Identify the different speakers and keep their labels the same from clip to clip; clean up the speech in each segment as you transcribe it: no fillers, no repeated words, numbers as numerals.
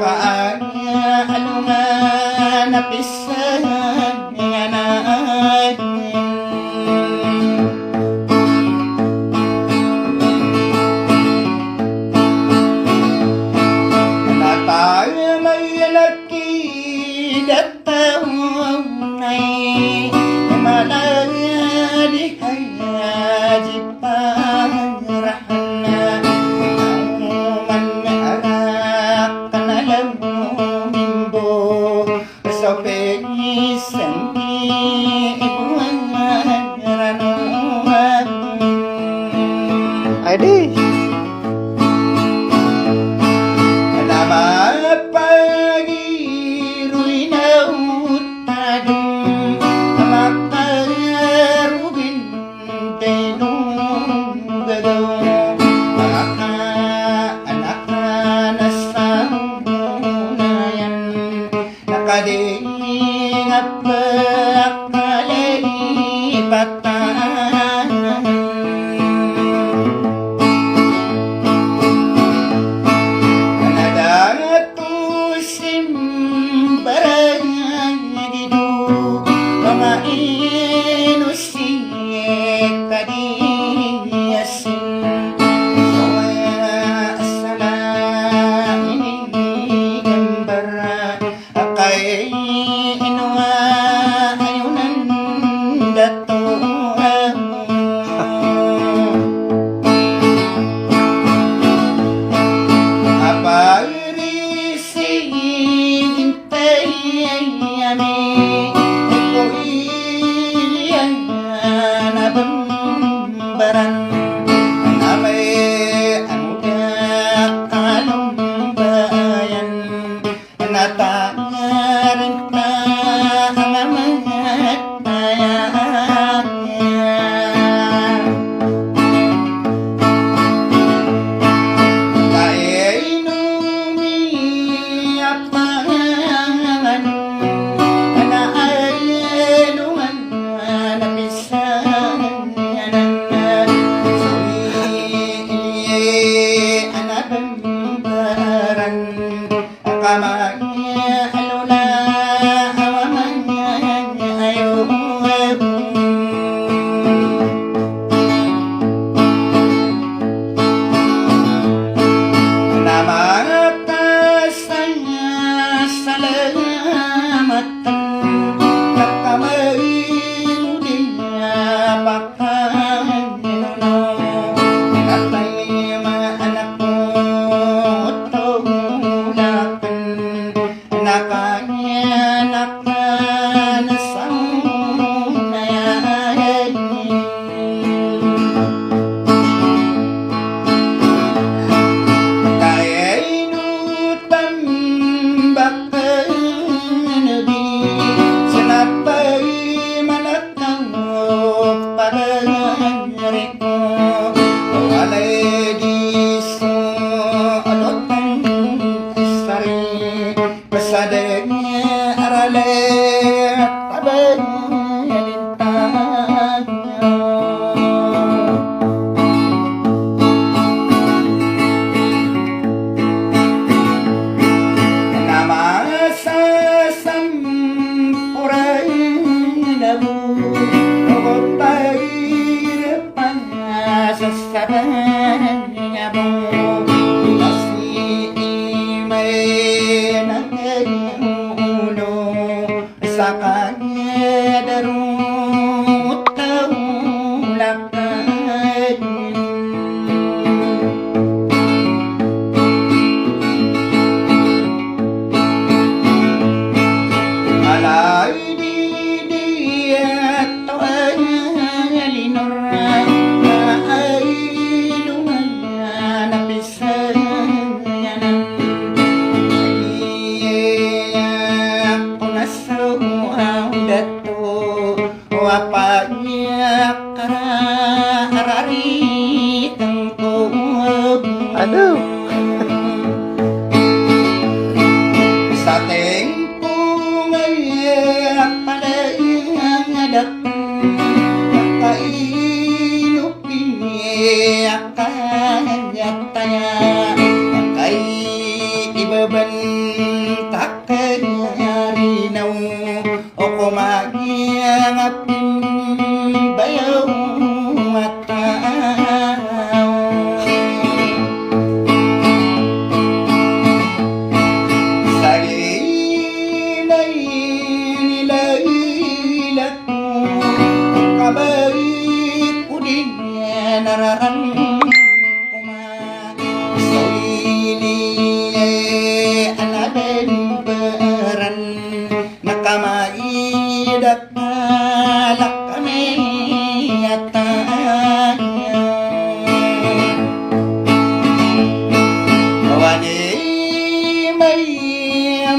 Speaker 1: Nakaalungan na pisan nga natin. Natamay nakidataway maladi kaya di pangrahan man arak kanalang mimbo sa pegisan ibuang ranoan. Adi kadingat pagkalipatan nadatusim barang gitu mga inusin kadiyasin kay inuwa ayunan dato apa risi hintay yami ito iyan nabambaran namay anudak kalumbayan natangaran ka ang mga tayan. Kaya inumiyapangan na ayaluman na pisan suwi anabambaran kamanya aluna awamanya ayo nama kasanya salamatan nakamain dia pakai no katay anak mo nakanya nakanasang nayan kaya inutan bakal nabi sinapay manatang parang riko walay diso alotang sari pesadanya aralet tabang lintangnya nama sasampuran nabu kotay repanya sasaran nyabu sa kanya darut taulakan alay di dia to'ay linor ay lumayan na pisan dato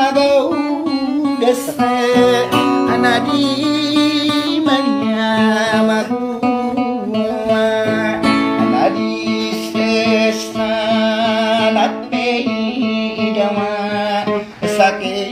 Speaker 1: magau desa anadi menyamaku anadi sesa latte jawa sakit